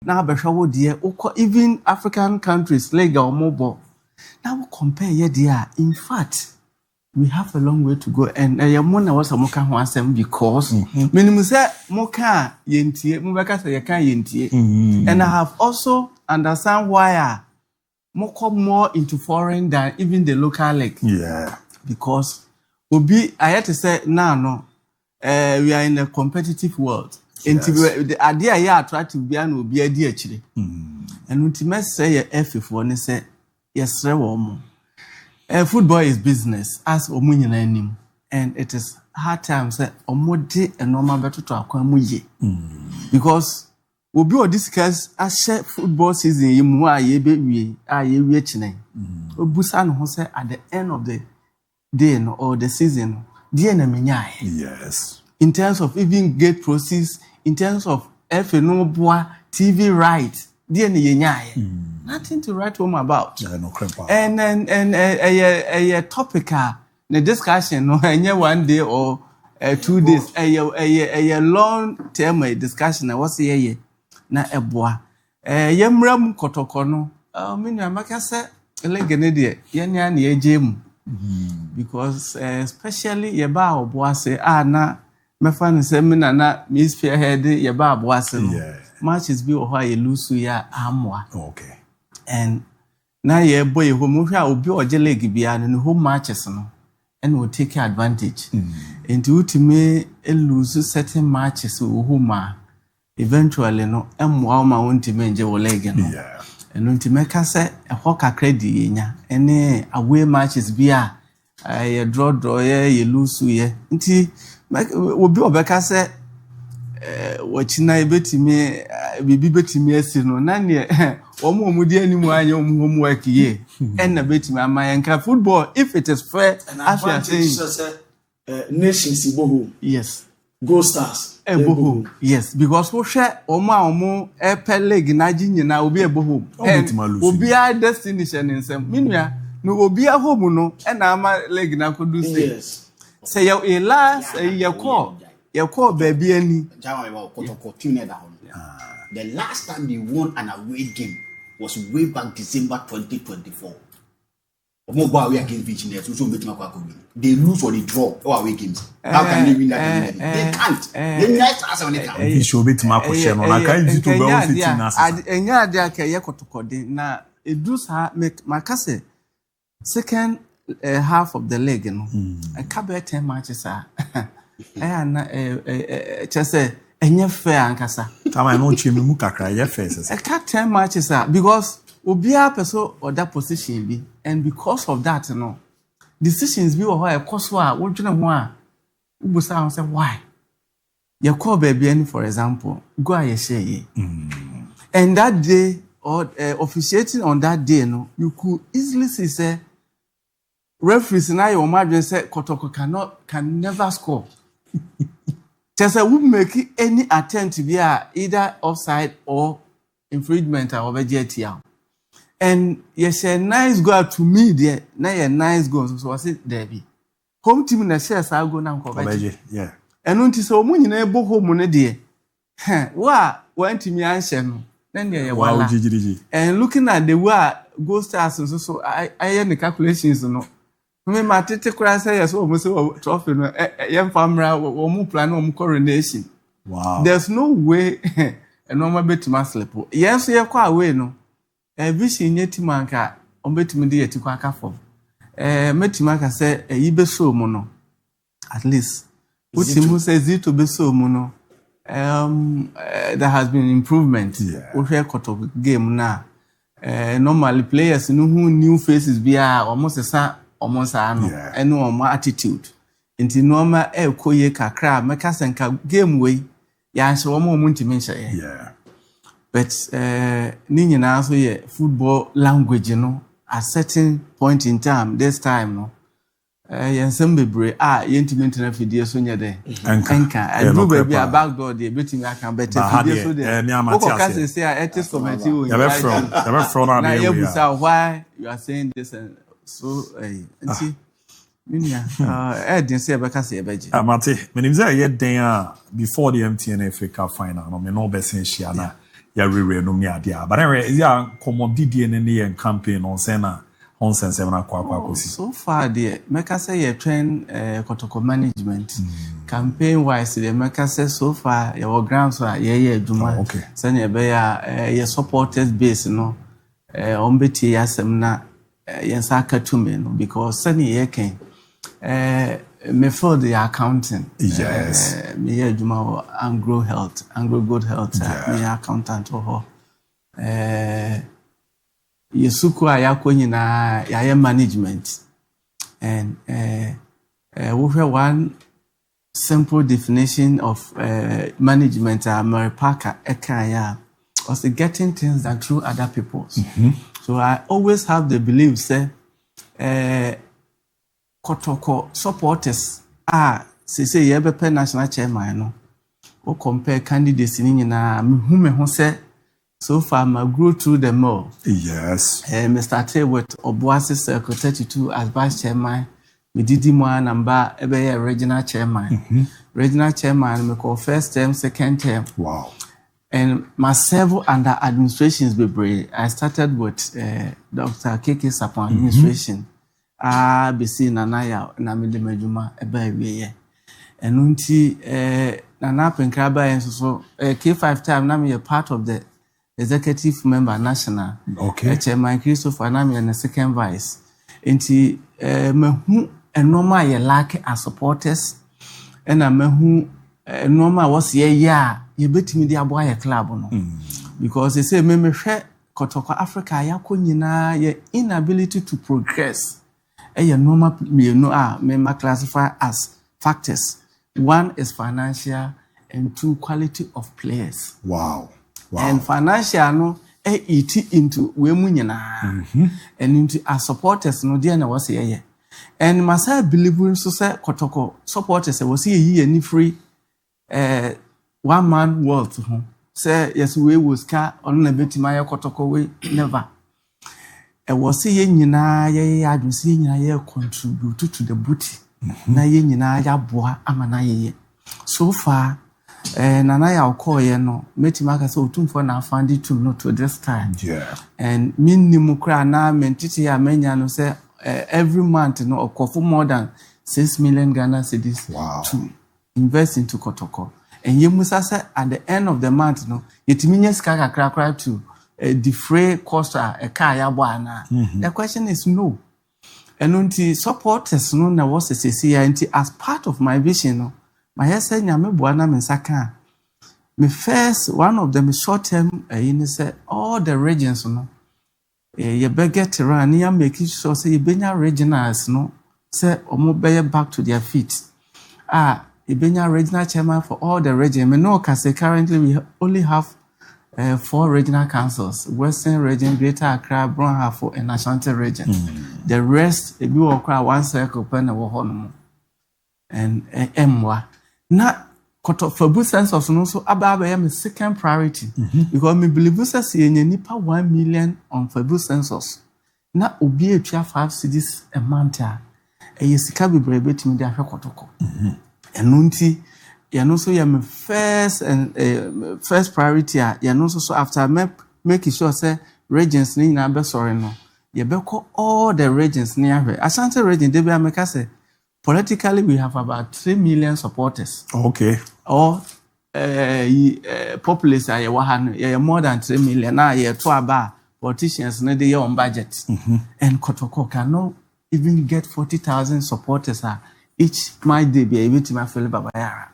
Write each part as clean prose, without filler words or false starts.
Now beshawo dear even African countries like our mobile. Now we compare ye dear. In fact, we have a long way to go, and Yamona was a moka wasem because minimum say moka yentie, mubaka say yaka yentie, and I have also understand why I more into foreign than even the local league. Yeah, because I had to say no, we are in a competitive world. Yes. The idea here attractive be an obi adi actually, and ultimately say F for ne say yes, football is business as omunyina anim, and it is hard times say omode and normal better to akwamu ye because obi o discuss a football season yimu a ye be wie a ye wie chine obusa no ho say at the end of the day no or the season dey na menya. Yes, in terms of even gate proceeds, in terms of FNO boa TV rights, nothing to write home about. Yeah, no and a topic the discussion no one day or 2 days a long term discussion was here na eboa yemram Kotoko no menu amaka say elegene de yenya na yejemu because especially yeba oboa say na mefa no say me na me spearhead yeba oboa say no matches be or you lose ya amwa. Okay. And now ye boy home obi oje leg bia no home matches no and will take advantage. Into ultimate lose certain matches home eventually no amwa ma wonti menje wo leg no. Yeah. And ultimate ka say e ho kakra di nya ene away matches bia ye draw ye lose ye. Nti obi obeka say wachina betimi bibi betimi asi no na ne omudi animu anya homework ye and na betimi amayanka football if it is fair as you are saying nations iboho yes Gold Stars eboho yes because wo hwe omo epele na ginyina obi eboho obi a destination nsem minua no obi a home no na ama leg na kodu say ye last ye call you call baby any. The last time they won an away game was way back December 2024. They lose or they draw away games. How can they win that game? They can't. They next as when they can. If you beat my question on, I can't do to go with it. Enya dia ke ye Kotoko de na edus ha make makase second half of the leg no. I cover 10 matches na chese enye fair ankasa tama no chimi mu kakra ye fair se 10 matches because obia person or that position be and because of that no decisions be or e cost wa wodwene ho a ubusa say why you call baby any for example go a ye and that day or officiating on that day no you could easily say referees na your imagine say Kotoko can never score. Just we make any attempt to be either offside or infringement or VGTL. And yes, a nice goal to me there. Now a nice goal, so I said DIABY. Home team na share sa go na cover. Yeah. And unti so mo nyina ebo home ne de. Wa team answer no. Then there wow, and looking at the way Gold Stars so I the calculations no. Me matete kura say yes o say trophy no yem famra o plan o coronation. Wow. There's no way a normal betima slip. Yes ye kwa away no. Vision yeti manka o betimi de yeti kwa aka form. Metima ka say yi be so mo no. At least Utimu says it to be so mo no. There has been improvement. O hwe Kotoko game na. Normally players no who new faces be almost almost and no attitude. Into normal koye kakra meka senka game way ya so omo muntimensia yeah. But ni nyina so ye football language no at certain point in time this time no yensem bebre yentimente na fidie so nya de enka I do baby a back door dey betting I can bet fidie so dey o ko ka say ethics committee o ya from na you busa why you are saying this and so nti minia den say be ka say beji amate menim say ye den before the MTN Africa final no me no be sen hia na ya rere no me adia but anyway ya commodity ne campaign on sena on sense na kwa so far the make say you train Kotoko management campaign wise the make say so far your grounds so yeah adwuma say na be ya supporters base no on beti asem na yensa katumi no because say ye ken me for the accounting yes me adwuma Anglo Good Health me accountant ho Yesuku ayako nyina yaye management and we have one simple definition of management Mary Parker ekaya was getting things done through other people. So I always have the belief say Kotoko supporters say yebe national chairman no o compare candidates ni nyina me hu say so far, I grew through them all. Yes. I started with Obuasi Circle 32 as vice chairman. We did one number regional chairman. Regional chairman, I call first term, second term. Wow. And my several under administrations be brave. I started with Dr. Keke Sapon administration. BC Nanaya Namide Mejuma Ebe and unti Nana Penkraba and so K5 time now me a part of the executive member national. Okay. Chairman Christopher Anami and the second vice. Inti mehu enoma ye lack as supporters. And I mehu enoma was ye betimi di aboa ye club no. Because they say me hwe Kotoko Africa yako nyina ye inability to progress. Ye normal me no me classify as factors. One is financial and two quality of players. Wow. And financial no eat into we munyana and into our supporters no dear na was here and myself believe in so say Kotoko supporters was here any free one man world to home say yes we was car on na betima Kotoko we never e was here nyina ye adwusi nyina ye contribute to the booty na ye nyina ya boa amana ye so far Nana ya okoye no metimaka so otumfo na afandi tum no to this time and minimukra na mentiti ya menya no say every month no okofo more than 6 million Ghana cedis to invest into Kotoko and yemusa say at the end of the month no yetiminya sika kakra to defray cost a car ya bwana the question is no and unti supporters no na was say as part of my vision no my say nyame boana me saka me first one of them short term you say all the regions no you be get around you make sure say you benya regionals no say omo be back to their feet you benya regional chairman for all the region me no can say currently we only have 4 regional councils Western region Greater Accra Bronhafo and Asante region the rest if you walk one circle pen wo hono and emwa na Fabu census no so aba my second priority because me believe say nipa 1 million on Fabu census na obi etua 5 cedis a month sika bebre betimi de ahwe Kotoko eno nti ya no so ya me first and first priority ya no so after make sure say regions ni na be sorry no ye be call all the regions ni ahwe Asante region dey be make say politically, we have about 3 million supporters. Okay. Or population, more than 3 million. Now, you have politicians, they are on budget. And Kotoko cannot even get 40,000 supporters each might they be able to my fellow Babayara.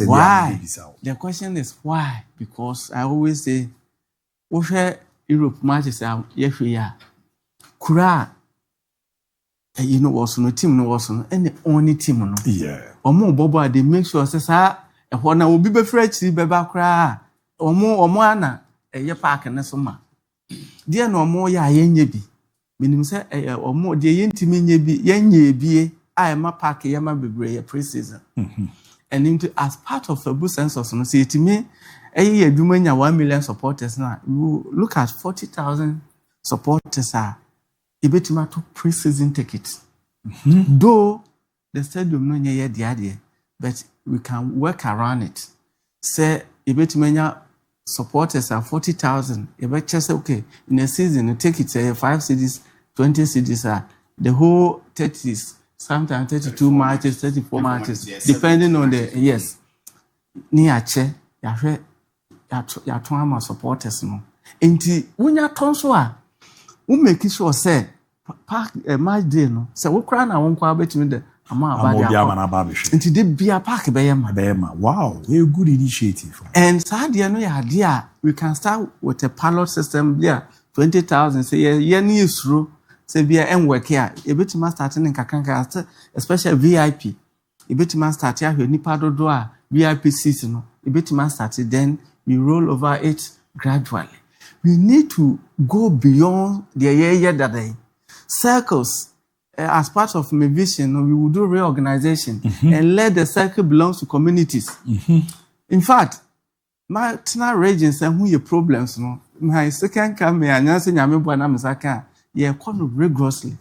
Why? The question is why? Because I always say, Europe matches are Kura. You know what's no team no was no any only team no omo bobo they make sure say sa e ho na obi be fresh be ba kra omo ana ye park ne so ma dia no omo ya yenye bi minim say omo de yentimi nye bi yenye bie a ma park ye ma bebre ye pre-season and into as part of the ABOU census no say itimi ye adwuma nya 1 million supporters na you look at 40,000 supporters Ibetima to pre-season tickets. Though the stadium no nye diade, but we can work around it. Say menya supporters are 40,000. You just say, okay, in a season, you take it 5 cities, 20 cities, the whole 30s, sometimes 32 matches, 34 matches, depending on the, yes. Ni ache, ya my supporters, no. Inti, when you turn so, we make sure, say, park match day, no. So, we cry now, won't bet me the amount of into the beer park, Bayama. Wow, a good initiative. And Sadia, no idea, we can start with a pilot system there, 20,000, say, yeah, news through, say, beer and work here. A bit must start in Kakanka, especially VIP. A bit must start here, Nipado Doa, VIP season, a bit must start it, then we roll over it gradually. We need to go beyond the year that day. Circles. As part of my vision, we will do reorganization and let the circle belong to communities. In fact, my tenant regions and who your problems, no, my second come here and answer Yamibana yeah, rigorously,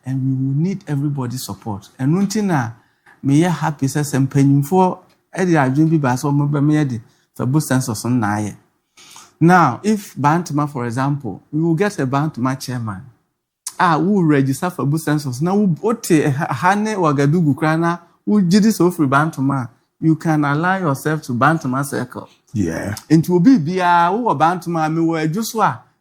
and we will need everybody's support. And Nuntina, may you happy says and penny for Eddie, I dream by some mobile for both sense of some nae. Now, if Bantama, for example, we will get a Bantama chairman. Who register for both census. Now, what Hane or Gadugu Krana, who did this offer Bantama, you can allow yourself to Bantama circle. Yeah. And to be who Bantama, me were just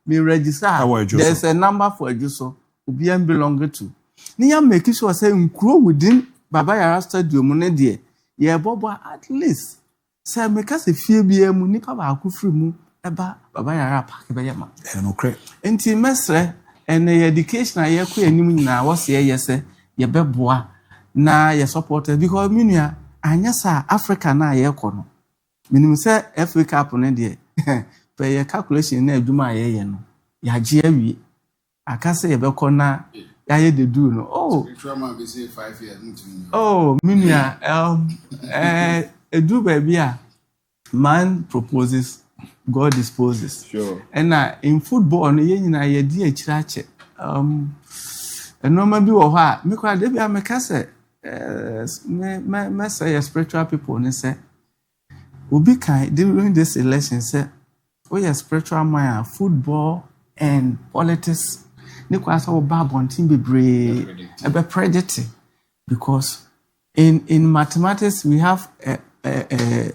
me register. There's a number for a Juso, who be belong to. Nia make sure say, grow within Baba Yara Stadium, Monedie. Yeah, Boba at least. Say, make us a few be a munipa baku free mu, eba Baba Yara Park Bayama. No credit. And Mesre. And the education I hear na was yes, ye beboa na ye supporters because minia anyasa Africa na ye kono. Minim say Africa upon there. Pay your calculation na adwuma ye no. Ya gye awie. Aka say ye beko na ya ye de do no. Oh. Spiritual man be say 5 years ntimi. Oh, minia edu baby a man proposes God disposes. Sure. And in football, no yena ye di achirache. And normal be wo ha, me kwa de bia me ka say me say spiritual people ne say obi kan during this election say we are spiritual man football and politics ne kwa say oba bontin bebre e be predict because in mathematics we have a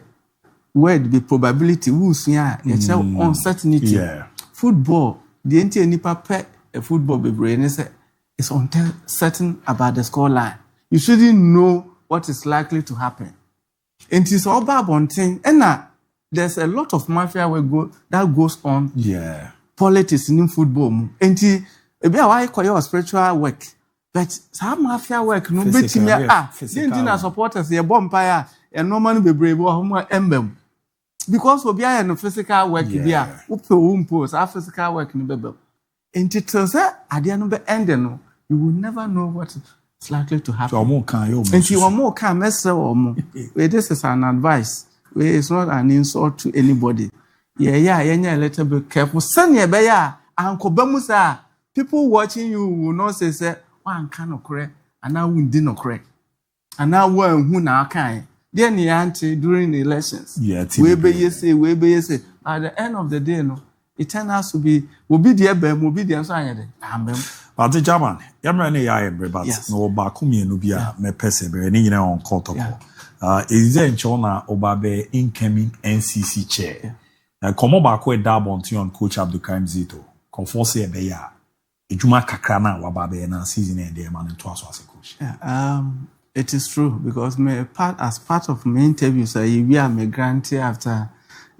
word be probability who's yeah uncertainty. Yeah. Football the entire nipa pe a football be brain is uncertain about the score line. You shouldn't know what is likely to happen. And it's all about bonting. And there's a lot of mafia that goes on. Yeah. Politics in football. And maybe I call your spiritual work. But some mafia work no bet me didn't supporters the bonfire and no man be brave or emblem. Because we are no physical work there. Our physical work in the and it tells her at the end of the end, you will never know what is likely to happen. And you are more calm, mess or more. This is an advice. It's not an insult to anybody. Yeah, a little bit careful. Send your bear, Uncle Bamusa. People watching you will not say, one cannot correct, and now we did not correct. And now one who now can. Then the auntie during the elections. Yeah, we be say. At the end of the day, no, it turns out to be will be the ABOU, will be the answer. But the German, Yamrani I but no Bakumi Nubia, me persevere, any on Kotoko. Is there in China Obabe incoming NCC chair? Come on back with dab on Coach Abdulkarim Zito. Conforce a beya. Ijuma Kakrana Wababe and season and the man and twice was a coach. It is true because as part of my interviews, we are my grantee after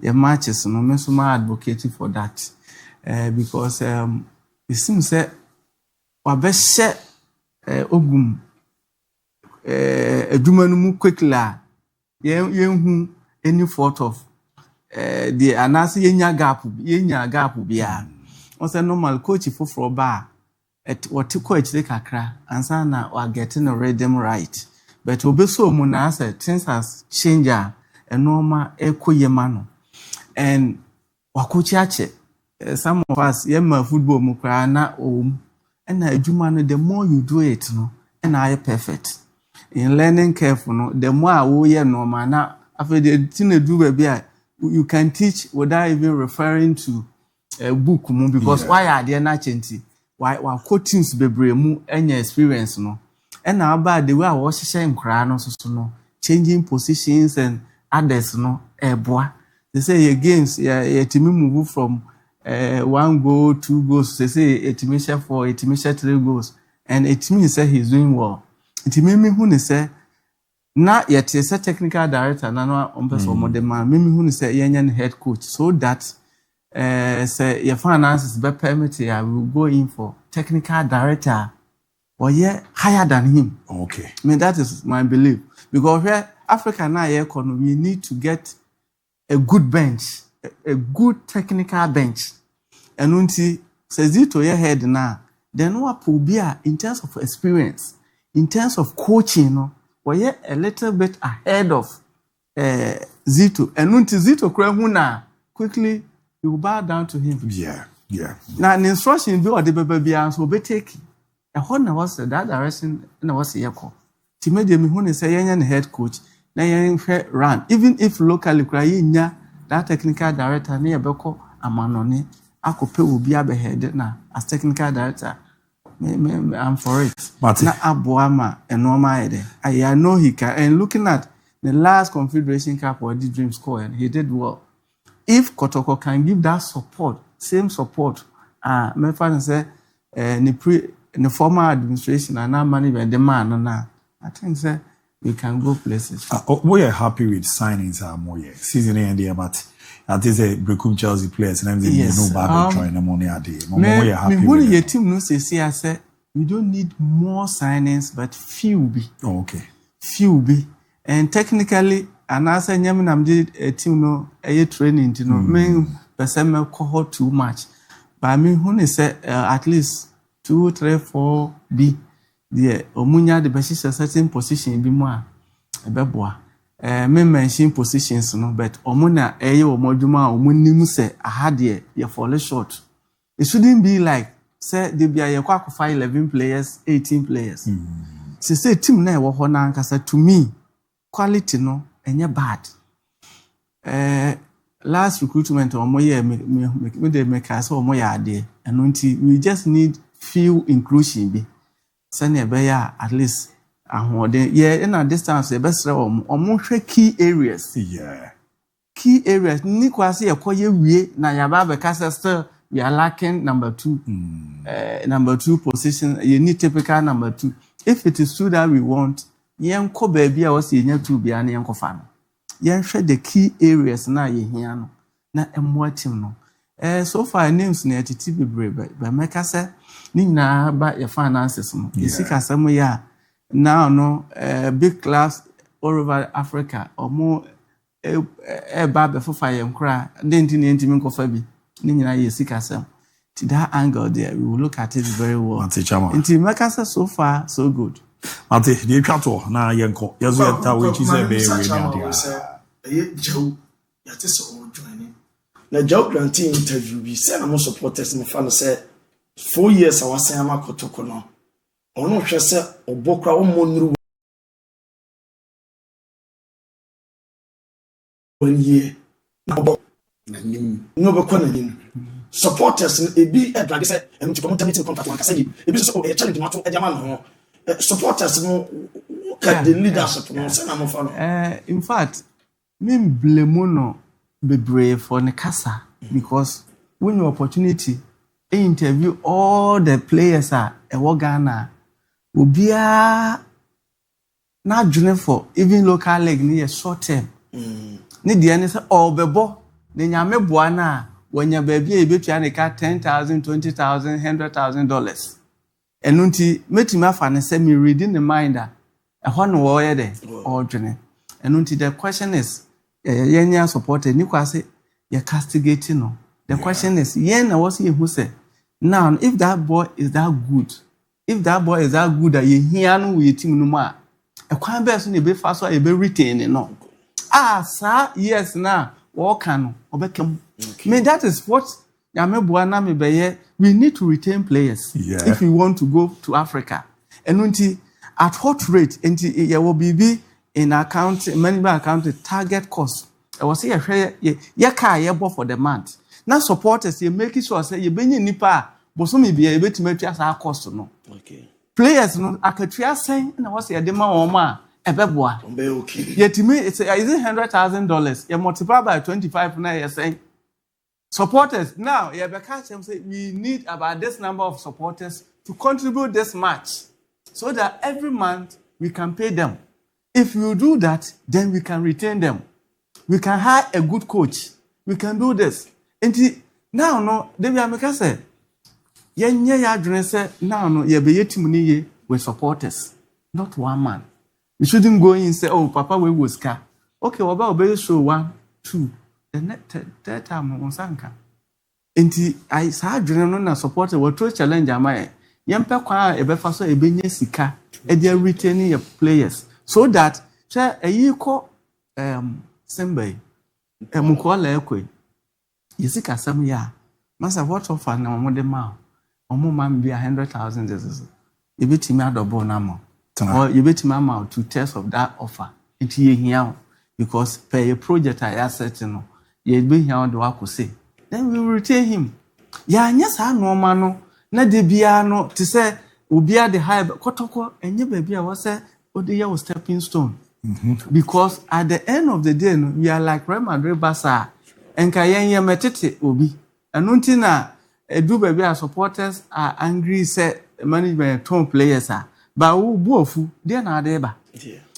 the matches, no me so advocating for that. Because it seems that wabeshe ogum edumanumu quickly yen any fault of the anase yenya gap bia. On say normal coach for bar at what coach they kakra ansa na we are getting a rhythm right. But obeso mu na say things has changed and normal ekoyemano. And wakuchiache some of us yema football mu kra na and adwuma the more you do it no and I perfect in learning careful no the more we ye normal na after the thing do baby you can teach without even referring to a book because why are they not chanting? Why quotes bebre mu any experience no? And now about the way I was saying crano so changing positions and others no boy. They say against a team move from 1 goal, 2 goals. They say a team share 4, a team share 3 goals, and a team say he's doing well. It mean me who say na yet is a technical director na no person more the man me who say yenyan head coach so that say your finances be permit I will go in for technical director or higher than him. Okay. I mean that is my belief because where Africa now economy we need to get a good bench, a good technical bench. And unti says it to your head now then what will be in terms of experience, in terms of coaching, no, we're a little bit ahead of Zito. And until Zito Kremuna, quickly you will bow down to him. Yeah. Now, the instruction be or the baby answer be taken. And when was that direction, and I was a yako. Timid me when say young head coach, na young run. Even if locally crying, that technical director near Beko, a manoni, I could pay will be ahead now as technical director. I'm for it. Martin. Na Abuama and normal. I know he can. And looking at the last Confederation Cup or the Dream score, and he did well. If Kotoko can give that support, same support, my father said, the former administration and now management, the man, now I think say we can go places. We are happy with signings. More season end there, but that is a Brekum Chelsea players, and I'm no bad trying the money a day. We are happy with your team. No say I said we don't need more signings, but few be. Oh, okay. Few be, and technically, and I say I'm did a team no a training. You know, me person me cohort too much, but me who say at least 2, 3, 4 be the omunya the best certain position be more a beboa. Me mention positions no, but omuna omoduma omunimu say I had you fall short. It shouldn't be like say they be a quack 11 players, 18 players. So say team na wo ho na nkasa to me quality no enye bad. Last recruitment omoye me dey make us omoye ade and until we just need few inclusion be. Send be at least in a distance the best key areas. Yeah. Key areas. Ni kwasi ekoye wie na yaba be kasa still we are lacking number 2. Number 2 position. You need typical number 2. If it is true that we want, yen ko baby a was yen 2 bia na yen ko fa no. Yen hwe the key areas na ye hia no na emmo team no. So far names na etiti bebre but make say ni na ba your finances no. Isika sam ya now no big clubs all over Africa or more bad for fire cry then intimi kofa bi ni nyina ye sika sam to that angle there we will look at it very well. Until make us so far so good. Ante the twato na yenko yezo ta we chi say be we na dia Joe ya te so joining na Joe granting interview bi say na mo supporters me fan say 4 years I was saying Kotoko no ono hwe se obokra o monru 1 year na obo na nim no be kwa na nim supporters e bi e drag say em to come meeting contract wan kasa e bi so e challenge mato e jama no supporters no can the leadership no say na mo fa no in fact me blame no be brave for the kasa because when your opportunity interview all the players are a Ghana Ubia not journey for even local league near short term. Ni the answer all bebo. Then yame buana when your baby a bit yani ka $10,000, $20,000, $100,000. And unti meti ma fan say me reading the mind a one warrior there all journey. And unti the question is yenya supported ni kwase you castigating no. The question is yen na was he who say now if that boy is that good. If that boy is that good that you hear no with team no more, a kwan be so na be fa so e be retain no. Sir, yes now, what can obekam. I mean that is what Yamebua na me be we need to retain players if we want to go to Africa. And until at what rate until there will be in account management account target cost I was say ye car ye bought for the month. Now supporters you make sure say you benye nipa bosomi bia e betime tua sa cost no. Okay. Players no akatua sen na was ye de ma won ma ebeboa. Okay. Yetime it's is $100,000. You multiply by 25 na you say supporters now you be catch them say we need about this number of supporters to contribute this much so that every month we can pay them. If you do that, then we can retain them. We can hire a good coach. We can do this. And now, no, then we are making say, now, no, you be team with supporters, not one man. You shouldn't go in and say, oh, Papa, we will scar. Okay, what about obey show 1, 2, the third time on Sanka. And I saw general supporter will throw challenge am I. Yampa kwa ebefaso ebenye sika e dey retaining your players so that ayiko sembe mukola ekwe yisika sam ya masa what offer na omo de ma omo man be 100,000 this ebetimi adobo na mo or ebetimi am to test of that offer nti ye hia because per a project I asset no ye be hia do akose then we will retain him ya anya sa no ma no na de bia no to say obia the high Kotoko enye ba bia was say odiya was stepping stone. Because at the end of the day no, we are like Real Madrid Barca enka yenye metete obi enunti na edu ba bia supporters are angry say management ton players are ba wo buofu dey na dey ba.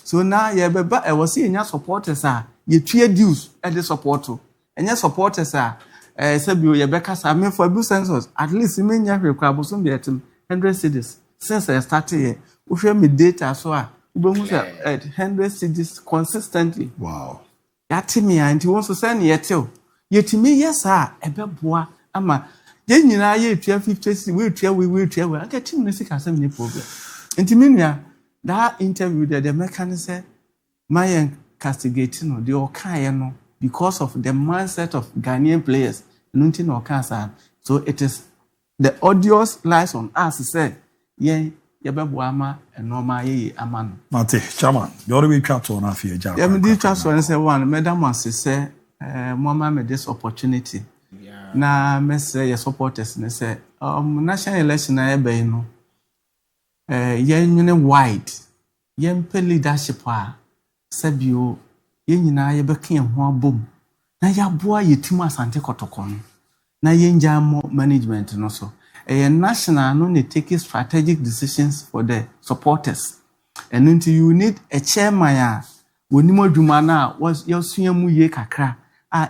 So now ye beba e was enya supporters are ye tue dues e dey support enya supporters are Sabio Yabeka, I mean, for ABOU census, at least in many years, I was 100 cities since I started here. We share me data so at 100 cities consistently. Wow. Yatimi, and he wants to send yet too. Yet to me, yes, sir, a beboa, ama. Then you know, ye 50, we will I get him music as any problem. And to me, that interview that the mechanism, my castigating, the Okayano. Because of the mindset of Ghanaian players, nothing or cancer. So it is the audience lies on us. Say, yeah, Yababuama and Norma Ye Aman. Mate, Chairman, you already trapped on our fear. Yeah, me did trust one say one. Madam wants to say, Mama made this opportunity. Yeah. Now, me say your supporters. Me say, national election I be no. Yen wide, yen pe leadership Sabio. Ye nyina ye beka ho abom na ya boa ye timu Asante Kotoko no na ye nja management no so national no ne take strategic decisions for the supporters and until you need a chairman wonimo dwuma na was yosua mu ye kakra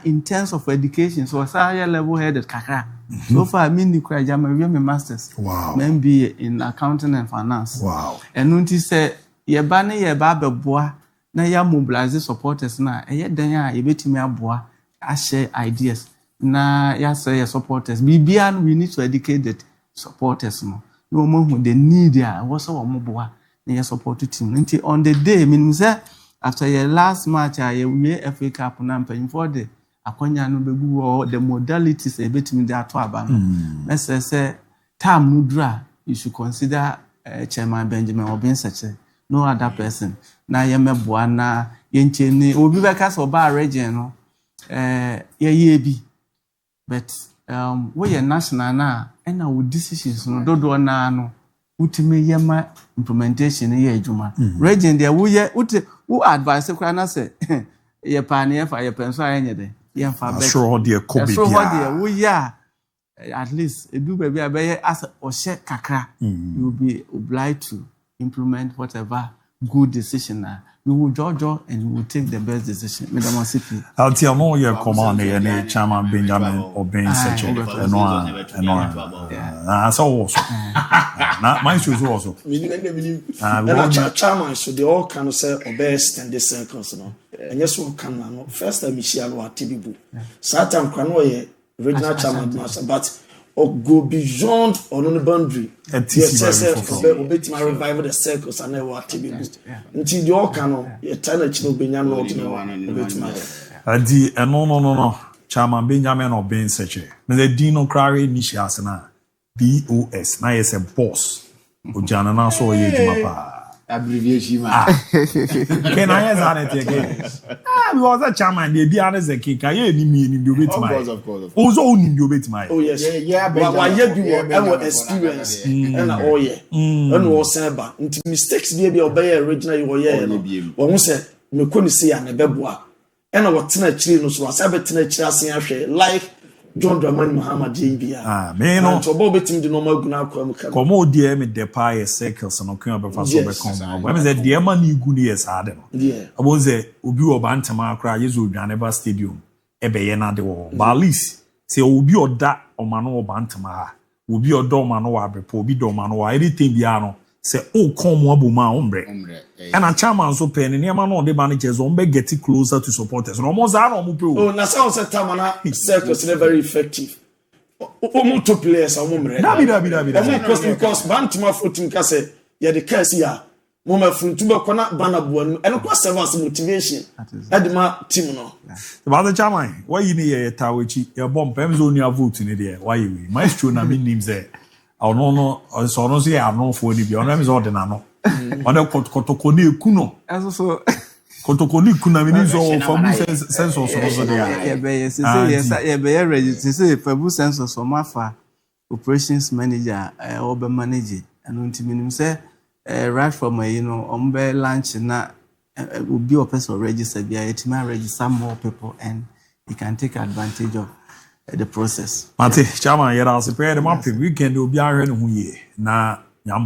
in terms of education so higher level headed kakra so far me ni kwa jama we me masters wow MBA in accounting and finance wow and until say ye ba ne ye ba beboa na ya mobilize supporters na dan ya ebetimi aboa a share ideas na ya say supporters bibia we need to educate the supporters no mo hu the need ya was so mo boa na ya support team until on the day mean say after your last match we FA Cup na mpanyim for the akonya no bebu the modalities ebetimi dey ato aba no na say time no dura you should consider Chairman Benjamin Obeng Sekyere no other person na yemeboa na yencheni obi beka so ba region no ye bi but we are national na and our decisions no dodo na no utime yema implementation ye adwuma region there we advise kwa na say ye pa na ye fa ye penso ayenye de ye fa back sure there could be we ya at least edu baby abeye as ohye kakra you will be obliged to implement whatever good decision we will judge and we will take the best decision. Madam CP. I'll tell you your command and Chairman Benjamin Obeng Sekyere. That's also. Not my shoes also. Chairman should they all kind of say obey and this circles no. And yes one can no first time Michelle or TBU. Satan can no regional chairman but or go beyond on the boundary. Yes, obey my revival the circles and never TBU. Until the all can you tell it no Benjamin no no. Chairman Benjamin Obeng Sekyere. Me the Dino Crary Nisha na BOS. Na yes a boss. Ojana na so ye juma pa. Abbreviation. Can I ask that again? because that chairman they be honest and king can you ni do bit my Of course. also ni do bit my Oh yes. Yeah, Why you do our experience and all yeah. And was seba. Into mistakes be obey original you yeah. One say me ko ni say na beboa. And what tina chiri no so asa betina chiri asen ahwe like John Dramani Muhammad Jibia. Me no. So Bob betim the normal guna ko am ka. Komo die me de pa ye circles no kan be fa so be kom. When me say de ma ni gu ni yes ade no. Yeah. Abon say obi oba ntama akra yezo Odwaneba stadium e be ye na de wo. But at least say obi oda oma no oba ntama ha. Obi oda oma no wa bepo obi do oma no wa anything bia no say o kom abo ma ombre. And a chairman so pen and Yaman on the managers on be getting closer to supporters. No more than oh, na sound set tamana circles is very effective. Omo to players amomre. Dabi. Because Bantima footing ka say ya the case here. Moma front to be kona bana buanu. And kwa servers motivation. Edema team no. About the chairman, why you need a tawichi, your bomb pems on your vote in the why you maestro na min names there. I no so no say I know for the beyond is ordinary. Wanda Kotoko ni kuno. Also Kotoko ni kuna mini so fabu sense of there. Yeah, be register say fabu sense of mafa operations manager Obeng manager and unti minim say right from ombe lunch na will be a person register be a team register more people and you can take advantage of the process. Mate, chairman, yera se pray the map weekend obi ahwe ne hu ye na nyam